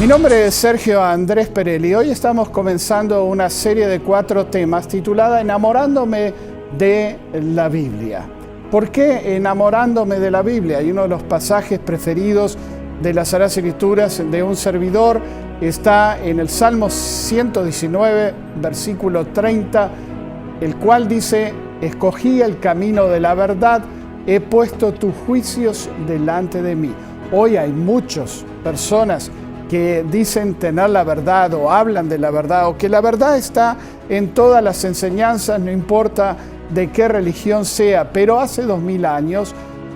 Mi nombre es Sergio Andrés Perelli y hoy estamos comenzando una serie de 4 temas titulada Enamorándome de la Biblia. ¿Por qué enamorándome de la Biblia? Y uno de los pasajes preferidos de las Sagradas Escrituras de un servidor está en el Salmo 119, versículo 30, el cual dice: escogí el camino de la verdad, he puesto tus juicios delante de mí. Hoy hay muchas personas que dicen tener la verdad o hablan de la verdad, o que la verdad está en todas las enseñanzas, no importa de qué religión sea. Pero hace 2000 años,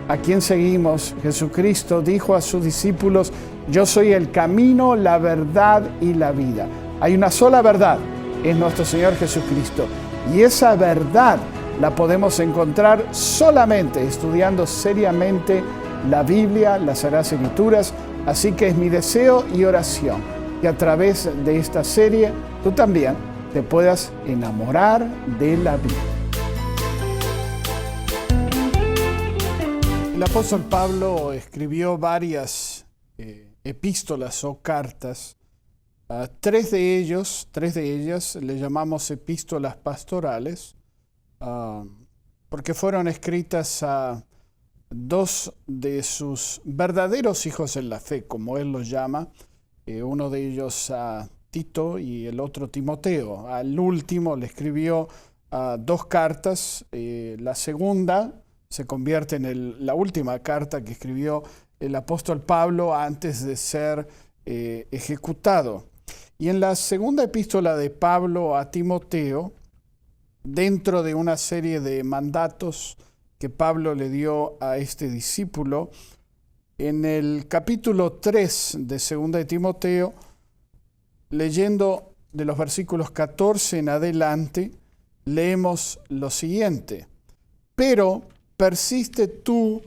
a quien seguimos, Jesucristo dijo a sus discípulos: yo soy el camino, la verdad y la vida. Hay una sola verdad, es nuestro Señor Jesucristo. Y esa verdad la podemos encontrar solamente estudiando seriamente la Biblia, las Sagradas Escrituras. Así que es mi deseo y oración que a través de esta serie tú también te puedas enamorar de la Biblia. El apóstol Pablo escribió varias epístolas o cartas. Tres de ellas le llamamos epístolas pastorales, porque fueron escritas a dos de sus verdaderos hijos en la fe, como él los llama, uno de ellos a Tito y el otro Timoteo. Al último le escribió 2 cartas. La segunda se convierte en la última carta que escribió el apóstol Pablo antes de ser ejecutado. Y en la segunda epístola de Pablo a Timoteo, dentro de una serie de mandatos que Pablo le dio a este discípulo, en el capítulo 3 de 2 de Timoteo, leyendo de los versículos 14 en adelante, leemos lo siguiente: pero persiste tú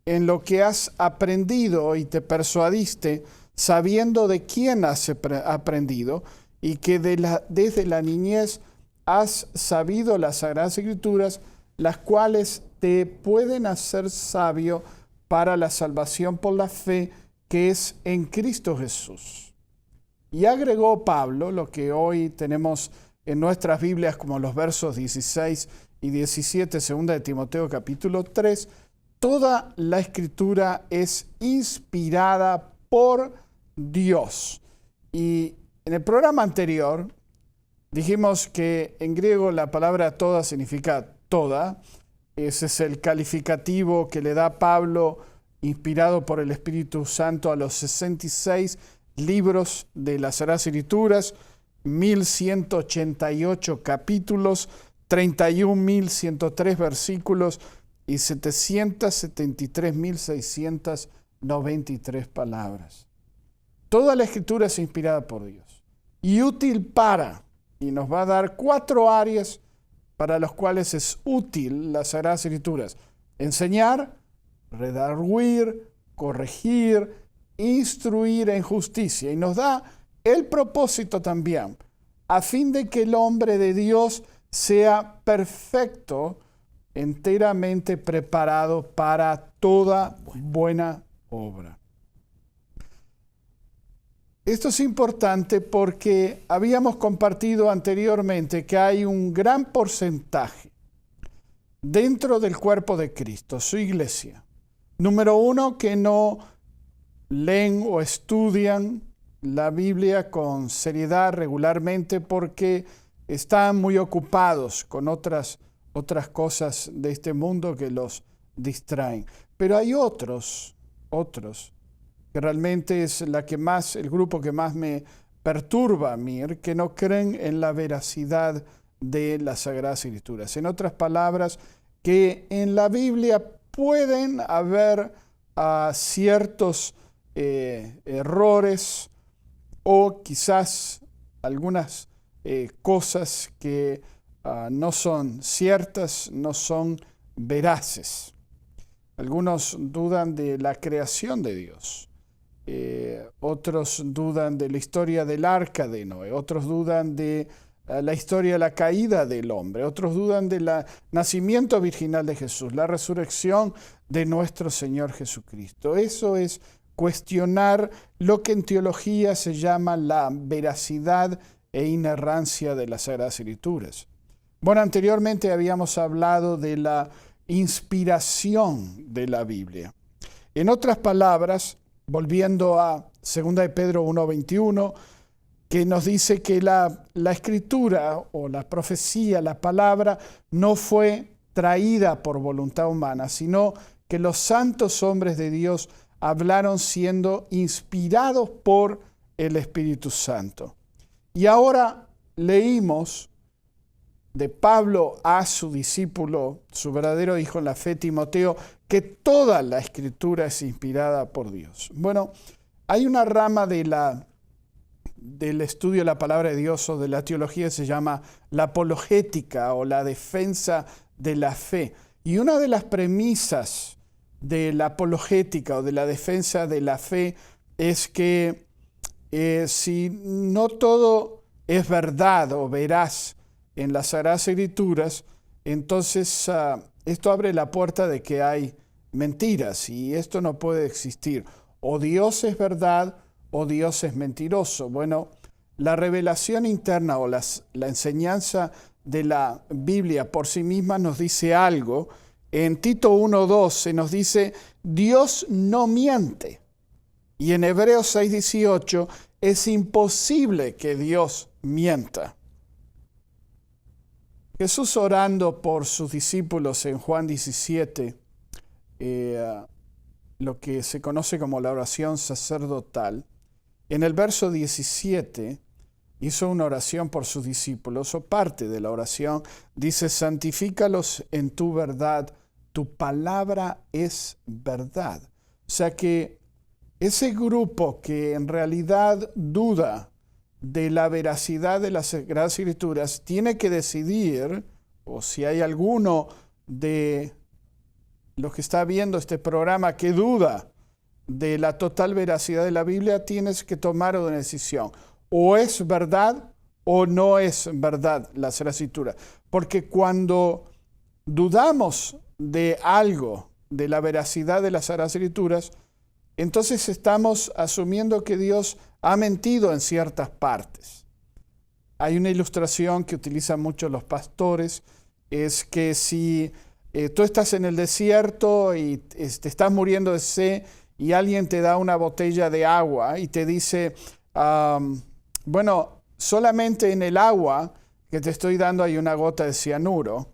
en lo que has aprendido y te persuadiste, sabiendo de quién has aprendido, y que desde la niñez has sabido las Sagradas Escrituras, las cuales te pueden hacer sabio para la salvación por la fe que es en Cristo Jesús. Y agregó Pablo lo que hoy tenemos en nuestras Biblias como los versos 16 y 17, 2 de Timoteo capítulo 3, toda la Escritura es inspirada por Dios. Y en el programa anterior dijimos que en griego la palabra toda significa toda. Ese es el calificativo que le da Pablo, inspirado por el Espíritu Santo, a los 66 libros de las Sagradas Escrituras, 1188 capítulos, 31.103 versículos y 773.693 palabras. Toda la Escritura es inspirada por Dios y útil para, y nos va a dar 4 áreas para los cuales es útil las Sagradas Escrituras: enseñar, redarguir, corregir, instruir en justicia. Y nos da el propósito también, a fin de que el hombre de Dios sea perfecto, enteramente preparado para toda buena obra. Esto es importante porque habíamos compartido anteriormente que hay un gran porcentaje dentro del cuerpo de Cristo, su iglesia. Número 1, que no leen o estudian la Biblia con seriedad regularmente porque están muy ocupados con otras cosas de este mundo que los distraen. Pero hay otros que realmente es el grupo que más me perturba a mí, que no creen en la veracidad de las Sagradas Escrituras. En otras palabras, que en la Biblia pueden haber ciertos errores o quizás algunas cosas que no son ciertas, no son veraces. Algunos dudan de la creación de Dios. Otros dudan de la historia del arca de Noé, otros dudan de la historia de la caída del hombre, otros dudan del nacimiento virginal de Jesús, la resurrección de nuestro Señor Jesucristo. Eso es cuestionar lo que en teología se llama la veracidad e inerrancia de las Sagradas Escrituras. Bueno, anteriormente habíamos hablado de la inspiración de la Biblia. En otras palabras, volviendo a 2 de Pedro 1:21, que nos dice que la escritura o la profecía, la palabra, no fue traída por voluntad humana, sino que los santos hombres de Dios hablaron siendo inspirados por el Espíritu Santo. Y ahora leímos de Pablo a su discípulo, su verdadero hijo en la fe, Timoteo, que toda la escritura es inspirada por Dios. Bueno, hay una rama del estudio de la palabra de Dios o de la teología que se llama la apologética o la defensa de la fe. Y una de las premisas de la apologética o de la defensa de la fe es que si no todo es verdad o veraz en las Sagradas Escrituras, entonces esto abre la puerta de que hay mentiras y esto no puede existir. O Dios es verdad o Dios es mentiroso. Bueno, la revelación interna o la enseñanza de la Biblia por sí misma nos dice algo. En Tito 1:2 se nos dice, Dios no miente. Y en Hebreos 6:18 es imposible que Dios mienta. Jesús orando por sus discípulos en Juan 17, lo que se conoce como la oración sacerdotal, en el verso 17 hizo una oración por sus discípulos, o parte de la oración, dice, santifícalos en tu verdad, tu palabra es verdad. O sea que ese grupo que en realidad duda de la veracidad de las Sagradas Escrituras tiene que decidir, o si hay alguno de los que está viendo este programa que duda de la total veracidad de la Biblia, tienes que tomar una decisión. O es verdad o no es verdad la Sagrada Escritura. Porque cuando dudamos de algo, de la veracidad de las Sagradas Escrituras, entonces estamos asumiendo que Dios ha mentido en ciertas partes. Hay una ilustración que utilizan mucho los pastores, es que si tú estás en el desierto y te estás muriendo de sed y alguien te da una botella de agua y te dice, bueno, solamente en el agua que te estoy dando hay una gota de cianuro,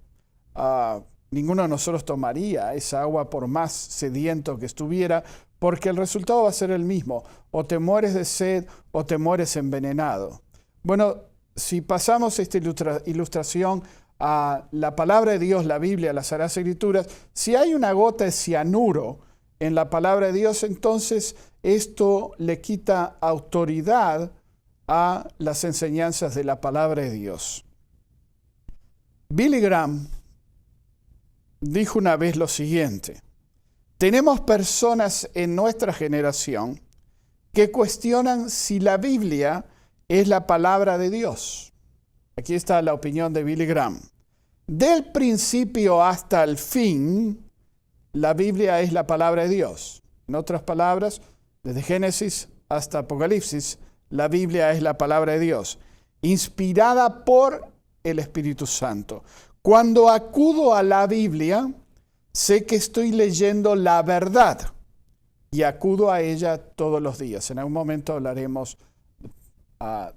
ninguno de nosotros tomaría esa agua por más sediento que estuviera, porque el resultado va a ser el mismo, o te mueres de sed o te mueres envenenado. Bueno, si pasamos esta ilustración a la palabra de Dios, la Biblia, las Sagradas Escrituras, si hay una gota de cianuro en la palabra de Dios, entonces esto le quita autoridad a las enseñanzas de la palabra de Dios. Billy Graham dijo una vez lo siguiente: tenemos personas en nuestra generación que cuestionan si la Biblia es la palabra de Dios. Aquí está la opinión de Billy Graham. Del principio hasta el fin, la Biblia es la palabra de Dios. En otras palabras, desde Génesis hasta Apocalipsis, la Biblia es la palabra de Dios, inspirada por el Espíritu Santo. Cuando acudo a la Biblia, sé que estoy leyendo la verdad y acudo a ella todos los días. En algún momento hablaremos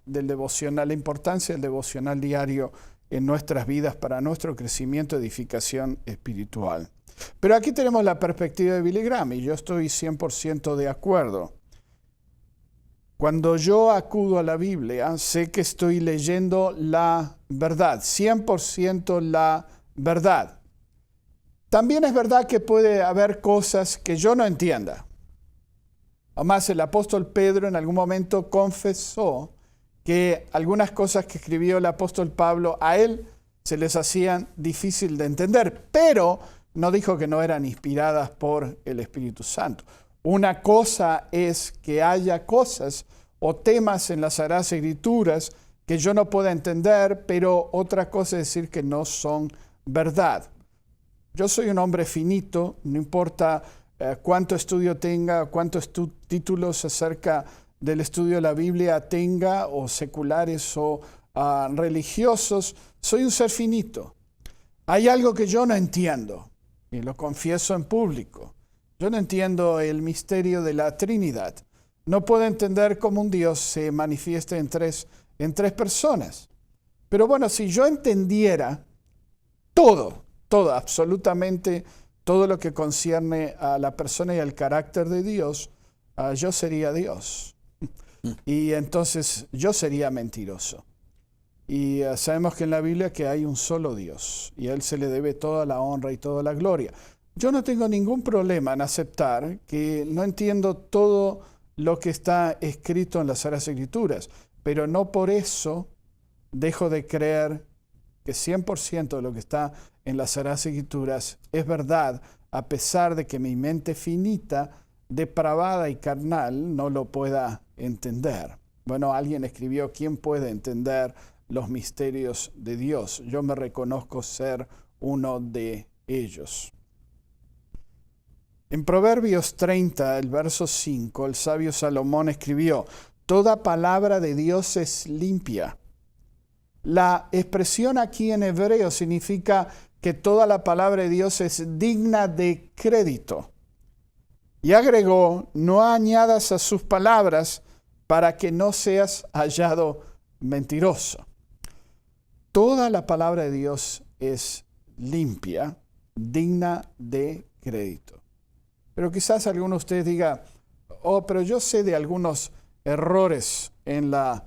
del devocional, la importancia del devocional diario en nuestras vidas para nuestro crecimiento y edificación espiritual. Pero aquí tenemos la perspectiva de Billy Graham y yo estoy 100% de acuerdo. Cuando yo acudo a la Biblia, sé que estoy leyendo la verdad, 100% la verdad. También es verdad que puede haber cosas que yo no entienda. Además, el apóstol Pedro en algún momento confesó que algunas cosas que escribió el apóstol Pablo a él se les hacían difícil de entender, pero no dijo que no eran inspiradas por el Espíritu Santo. Una cosa es que haya cosas o temas en las Sagradas Escrituras que yo no pueda entender, pero otra cosa es decir que no son verdad. Yo soy un hombre finito, no importa cuánto estudio tenga, cuántos títulos acerca del estudio de la Biblia tenga, o seculares o religiosos. Soy un ser finito. Hay algo que yo no entiendo, y lo confieso en público. Yo no entiendo el misterio de la Trinidad. No puedo entender cómo un Dios se manifiesta en tres personas. Pero bueno, si yo entendiera todo, absolutamente todo lo que concierne a la persona y al carácter de Dios, yo sería Dios. Y entonces yo sería mentiroso. Y sabemos que en la Biblia que hay un solo Dios, y a Él se le debe toda la honra y toda la gloria. Yo no tengo ningún problema en aceptar que no entiendo todo lo que está escrito en las Sagradas Escrituras, pero no por eso dejo de creer que 100% de lo que está en las Sagradas Escrituras es verdad, a pesar de que mi mente finita, depravada y carnal no lo pueda entender. Bueno, alguien escribió: ¿quién puede entender los misterios de Dios? Yo me reconozco ser uno de ellos. En Proverbios 30, el verso 5, el sabio Salomón escribió: toda palabra de Dios es limpia. La expresión aquí en hebreo significa que toda la palabra de Dios es digna de crédito. Y agregó: no añadas a sus palabras para que no seas hallado mentiroso. Toda la palabra de Dios es limpia, digna de crédito. Pero quizás alguno de ustedes diga: oh, pero yo sé de algunos errores en la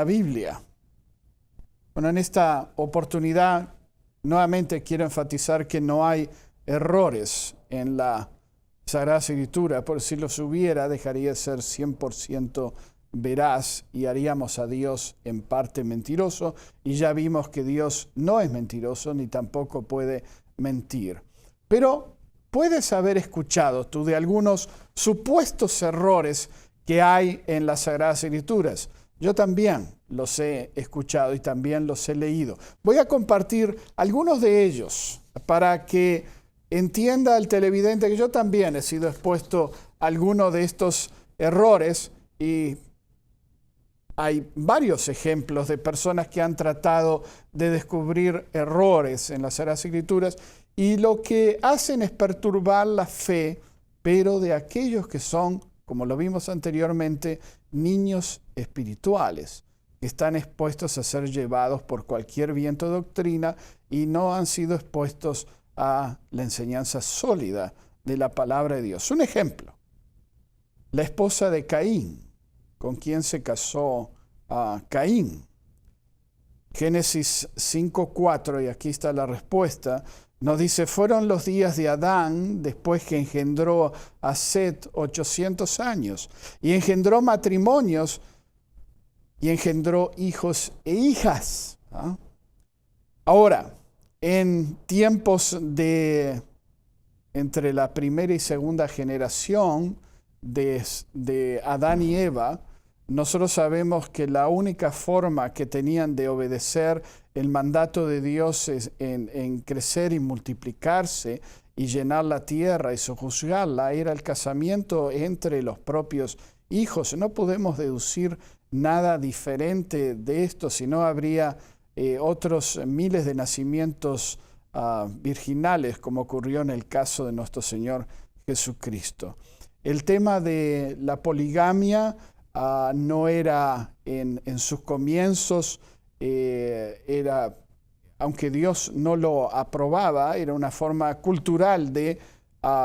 Biblia. Bueno, en esta oportunidad nuevamente quiero enfatizar que no hay errores en la Sagrada Escritura, por si los hubiera, dejaría de ser 100% veraz y haríamos a Dios en parte mentiroso, y ya vimos que Dios no es mentiroso ni tampoco puede mentir. Pero puedes haber escuchado tú de algunos supuestos errores que hay en las Sagradas Escrituras. Yo también los he escuchado y también los he leído. Voy a compartir algunos de ellos para que entienda el televidente que yo también he sido expuesto a algunos de estos errores, y hay varios ejemplos de personas que han tratado de descubrir errores en las Sagradas Escrituras, y lo que hacen es perturbar la fe, pero de aquellos que son, como lo vimos anteriormente, niños espirituales, que están expuestos a ser llevados por cualquier viento de doctrina y no han sido expuestos a la enseñanza sólida de la palabra de Dios. Un ejemplo: la esposa de Caín, con quien se casó Caín. Génesis 5:4, y aquí está la respuesta, nos dice: fueron los días de Adán después que engendró a Set 800 años, y engendró matrimonios, y engendró hijos e hijas. Ahora, en tiempos entre la primera y segunda generación de Adán y Eva, nosotros sabemos que la única forma que tenían de obedecer el mandato de Dios en crecer y multiplicarse y llenar la tierra y sojuzgarla era el casamiento entre los propios hijos. No podemos deducir nada diferente de esto, si no habría otros miles de nacimientos virginales, como ocurrió en el caso de nuestro Señor Jesucristo. El tema de la poligamia no era en sus comienzos, aunque Dios no lo aprobaba, era una forma cultural de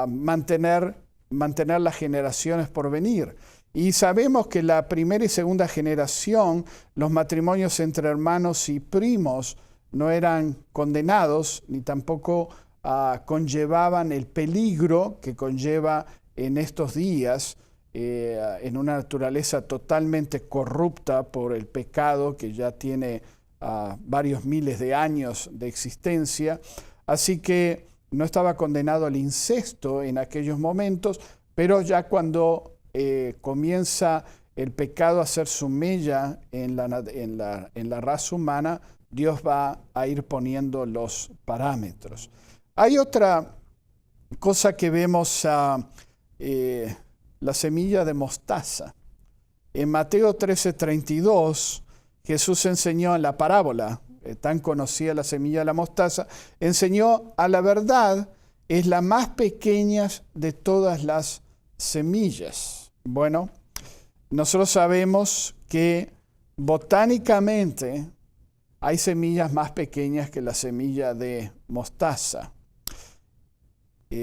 mantener las generaciones por venir. Y sabemos que la primera y segunda generación, los matrimonios entre hermanos y primos no eran condenados, ni tampoco conllevaban el peligro que conlleva en estos días, en una naturaleza totalmente corrupta por el pecado que ya tiene varios miles de años de existencia. Así que no estaba condenado al incesto en aquellos momentos, pero ya cuando comienza el pecado a hacer su mella en la raza humana, Dios va a ir poniendo los parámetros. Hay otra cosa que vemos la semilla de mostaza. En Mateo 13:32, Jesús enseñó en la parábola, tan conocida la semilla de la mostaza, enseñó: a la verdad es la más pequeña de todas las semillas. Bueno, nosotros sabemos que botánicamente hay semillas más pequeñas que la semilla de mostaza.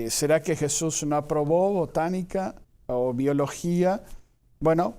¿Será que Jesús no aprobó botánica o biología? Bueno,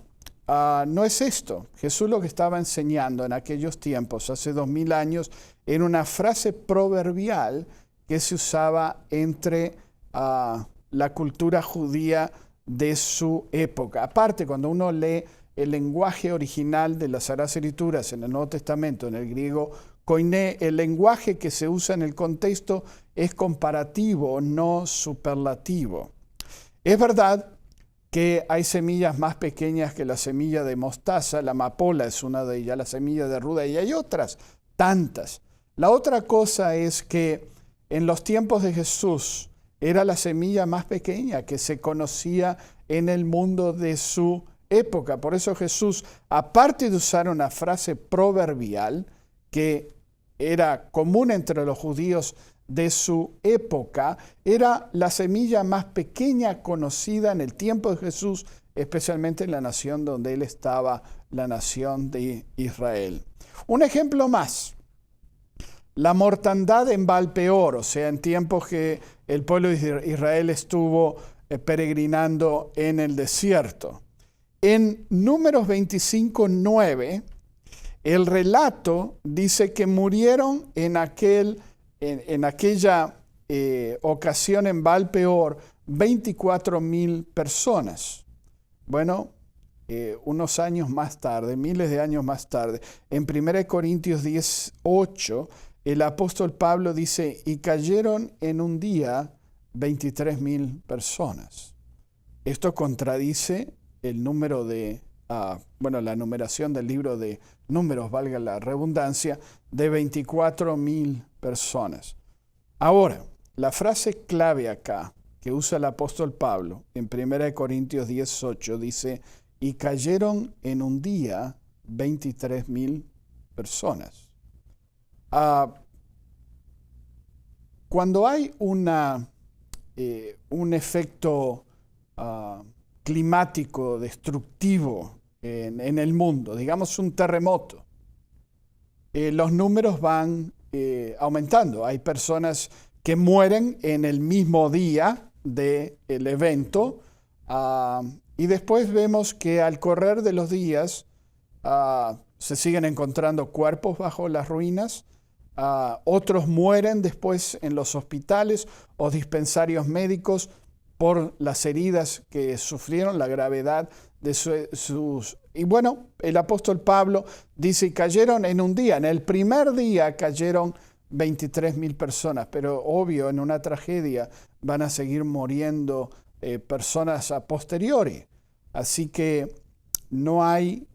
no es esto. Jesús lo que estaba enseñando en aquellos tiempos, hace 2000 años, era una frase proverbial que se usaba entre la cultura judía de su época. Aparte, cuando uno lee el lenguaje original de las Sagradas Escrituras en el Nuevo Testamento, en el griego koiné, el lenguaje que se usa en el contexto es comparativo, no superlativo. Es verdad que hay semillas más pequeñas que la semilla de mostaza, la amapola es una de ellas, la semilla de ruda, y hay otras tantas. La otra cosa es que en los tiempos de Jesús era la semilla más pequeña que se conocía en el mundo de su época. Por eso Jesús, aparte de usar una frase proverbial que era común entre los judíos de su época, era la semilla más pequeña conocida en el tiempo de Jesús, especialmente en la nación donde él estaba, la nación de Israel. Un ejemplo más, la mortandad en Baal-peor, o sea, en tiempos que el pueblo de Israel estuvo peregrinando en el desierto. En Números 25:9, el relato dice que murieron en aquella ocasión en Baal-peor 24,000 personas. Bueno, unos años más tarde, miles de años más tarde, en 1 Corintios 10:8, el apóstol Pablo dice: y cayeron en un día 23,000 personas. Esto contradice el número de, la numeración del libro de Números, valga la redundancia, de 24,000 personas. Ahora, la frase clave acá que usa el apóstol Pablo en 1 Corintios 10:8 dice: y cayeron en un día 23,000 personas. Cuando hay un efecto climático destructivo en el mundo, digamos un terremoto, los números van aumentando. Hay personas que mueren en el mismo día del evento y después vemos que al correr de los días se siguen encontrando cuerpos bajo las ruinas. Otros mueren después en los hospitales o dispensarios médicos por las heridas que sufrieron, la gravedad de sus... Y bueno, el apóstol Pablo dice: y cayeron en un día, en el primer día cayeron 23,000 personas, pero obvio, en una tragedia van a seguir muriendo personas a posteriori. Así que no hay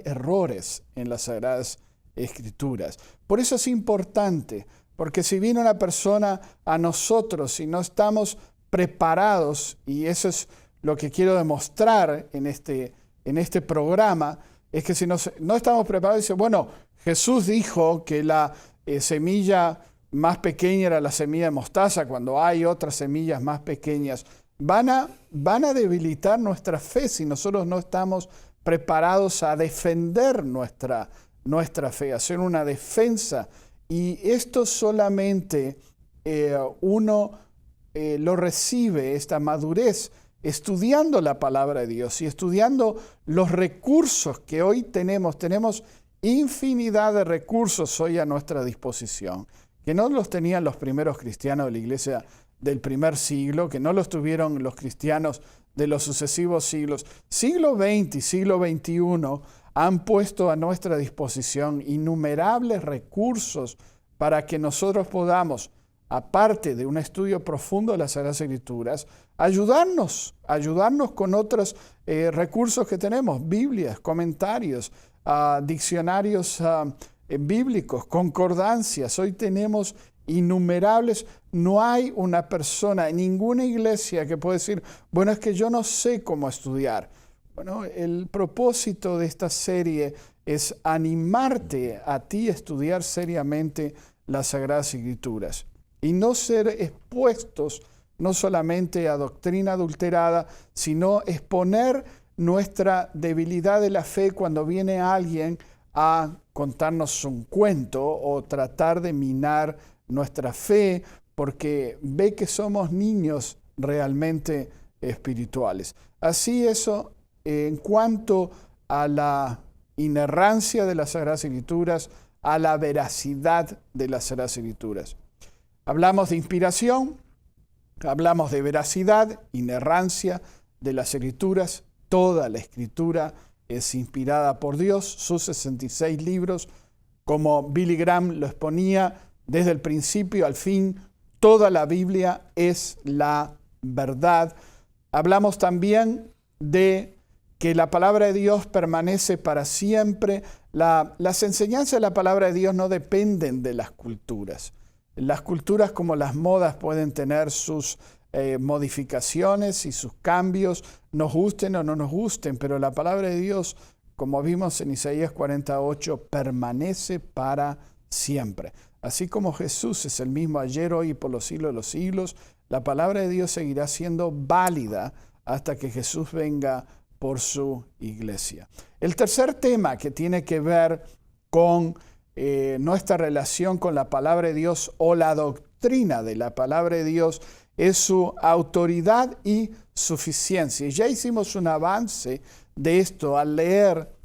errores en las Sagradas Escrituras. Por eso es importante, porque si viene una persona a nosotros y no estamos preparados, y eso es lo que quiero demostrar en este programa, es que si no estamos preparados, dice: bueno, Jesús dijo que la semilla más pequeña era la semilla de mostaza, cuando hay otras semillas más pequeñas. Van a debilitar nuestra fe si nosotros no estamos preparados a defender nuestra fe, hacer una defensa. Y esto solamente uno lo recibe, esta madurez, estudiando la palabra de Dios y estudiando los recursos que hoy tenemos. Tenemos infinidad de recursos hoy a nuestra disposición, que no los tenían los primeros cristianos de la iglesia del primer siglo, que no los tuvieron los cristianos de los sucesivos siglos. Siglo XX y siglo XXI han puesto a nuestra disposición innumerables recursos para que nosotros podamos, aparte de un estudio profundo de las Sagradas Escrituras, ayudarnos con otros recursos que tenemos: Biblias, comentarios, diccionarios bíblicos, concordancias. Hoy tenemos innumerables. No hay una persona, ninguna iglesia que pueda decir, bueno, es que yo no sé cómo estudiar. Bueno, el propósito de esta serie es animarte a ti a estudiar seriamente las Sagradas Escrituras y no ser expuestos no solamente a doctrina adulterada, sino exponer nuestra debilidad de la fe cuando viene alguien a contarnos un cuento o tratar de minar nuestra fe porque ve que somos niños realmente espirituales. Así eso, en cuanto a la inerrancia de las Sagradas Escrituras, a la veracidad de las Sagradas Escrituras. Hablamos de inspiración, hablamos de veracidad, inerrancia de las Escrituras. Toda la Escritura es inspirada por Dios, sus 66 libros, como Billy Graham lo exponía desde el principio al fin, toda la Biblia es la verdad. Hablamos también de que la palabra de Dios permanece para siempre. Las enseñanzas de la palabra de Dios no dependen de las culturas. Las culturas, como las modas, pueden tener sus modificaciones y sus cambios, nos gusten o no nos gusten, pero la palabra de Dios, como vimos en Isaías 48, permanece para siempre. Así como Jesús es el mismo ayer, hoy y por los siglos de los siglos, la palabra de Dios seguirá siendo válida hasta que Jesús venga por su iglesia. El tercer tema que tiene que ver con nuestra relación con la palabra de Dios o la doctrina de la palabra de Dios es su autoridad y suficiencia. Ya hicimos un avance de esto al leer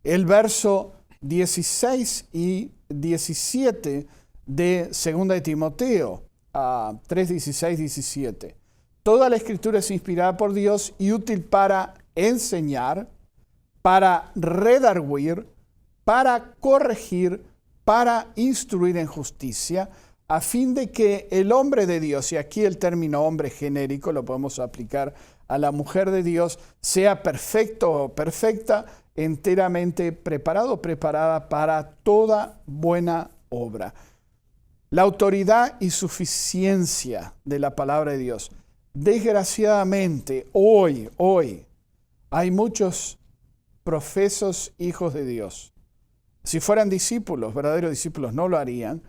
el verso 16 y 17 de 2 de Timoteo 3, 16, 17. Toda la Escritura es inspirada por Dios y útil para enseñar, para redarguir, para corregir, para instruir en justicia, a fin de que el hombre de Dios, y aquí el término hombre genérico lo podemos aplicar a la mujer de Dios, sea perfecto o perfecta, enteramente preparado o preparada para toda buena obra. La autoridad y suficiencia de la palabra de Dios. Desgraciadamente, hoy hay muchos profesos hijos de Dios. Si fueran discípulos, verdaderos discípulos, no lo harían.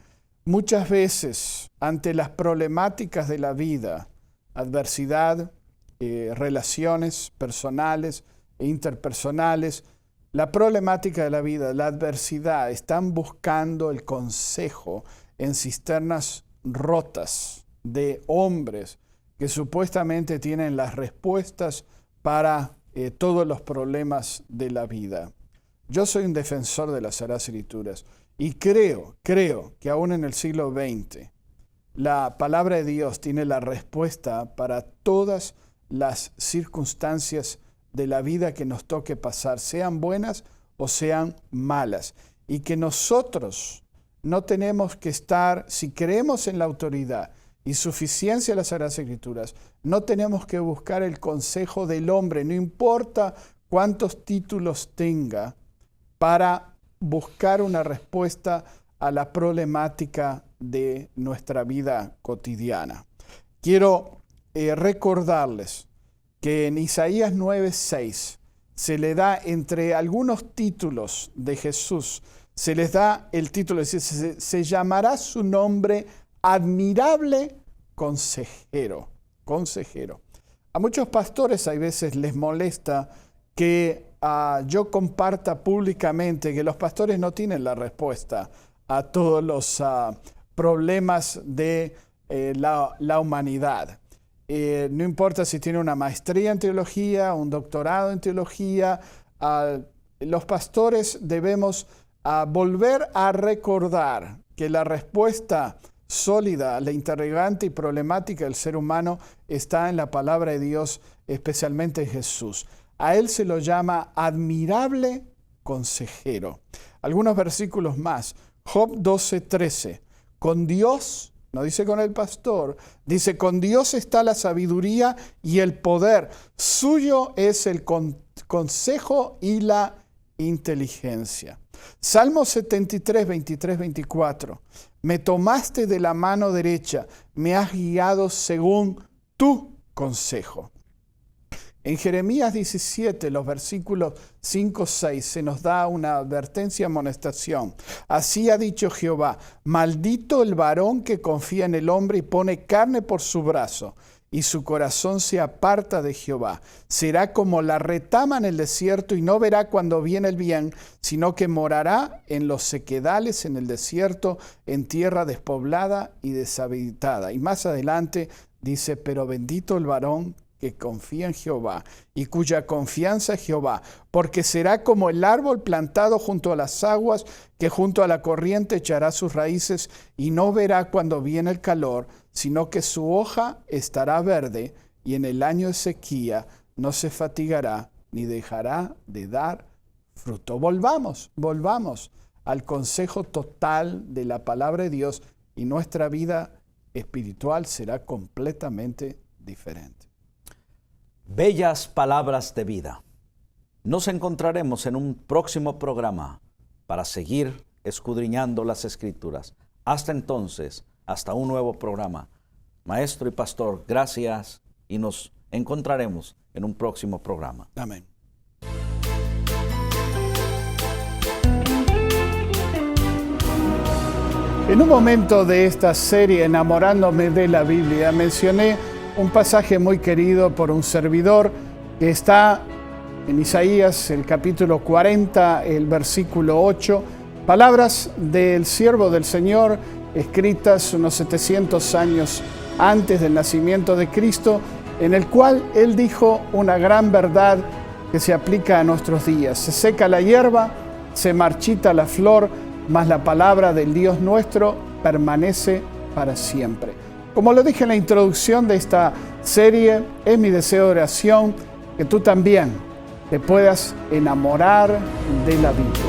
Muchas veces, ante las problemáticas de la vida, adversidad, relaciones personales e interpersonales, la problemática de la vida, la adversidad, están buscando el consejo en cisternas rotas de hombres que supuestamente tienen las respuestas para todos los problemas de la vida. Yo soy un defensor de las Sagradas Escrituras y creo que aún en el siglo XX la palabra de Dios tiene la respuesta para todas las circunstancias de la vida que nos toque pasar, sean buenas o sean malas. Y que nosotros no tenemos que estar, si creemos en la autoridad y suficiencia de las Sagradas Escrituras, no tenemos que buscar el consejo del hombre, no importa cuántos títulos tenga, para buscar una respuesta a la problemática de nuestra vida cotidiana. Quiero recordarles que en Isaías 9:6 se le da, entre algunos títulos de Jesús, se les da el título, se llamará su nombre admirable consejero. A muchos pastores a veces les molesta que yo comparta públicamente que los pastores no tienen la respuesta a todos los problemas de la humanidad. No importa si tiene una maestría en teología, un doctorado en teología, los pastores debemos volver a recordar que la respuesta sólida a la interrogante y problemática del ser humano está en la palabra de Dios, especialmente en Jesús. A él se lo llama admirable consejero. Algunos versículos más. Job 12:13. Con Dios, no dice con el pastor, dice con Dios está la sabiduría y el poder. Suyo es el consejo y la inteligencia. Salmo 73, 23, 24. Me tomaste de la mano derecha, me has guiado según tu consejo. En Jeremías 17, los versículos 5, 6, se nos da una advertencia, amonestación. Así ha dicho Jehová, maldito el varón que confía en el hombre y pone carne por su brazo, y su corazón se aparta de Jehová. Será como la retama en el desierto y no verá cuando viene el bien, sino que morará en los sequedales, en el desierto, en tierra despoblada y deshabitada. Y más adelante dice, pero bendito el varón que confía en Jehová y cuya confianza es Jehová, porque será como el árbol plantado junto a las aguas, que junto a la corriente echará sus raíces y no verá cuando viene el calor, sino que su hoja estará verde y en el año de sequía no se fatigará ni dejará de dar fruto. Volvamos al consejo total de la palabra de Dios y nuestra vida espiritual será completamente diferente. Bellas palabras de vida. Nos encontraremos en un próximo programa para seguir escudriñando las Escrituras. Hasta entonces, hasta un nuevo programa. Maestro y pastor, gracias y nos encontraremos en un próximo programa. Amén. En un momento de esta serie, Enamorándome de la Biblia, mencioné un pasaje muy querido por un servidor que está en Isaías, el capítulo 40, el versículo 8, palabras del siervo del Señor escritas unos 700 años antes del nacimiento de Cristo, en el cual Él dijo una gran verdad que se aplica a nuestros días. Se seca la hierba, se marchita la flor, mas la palabra del Dios nuestro permanece para siempre. Como lo dije en la introducción de esta serie, es mi deseo de oración que tú también te puedas enamorar de la Biblia.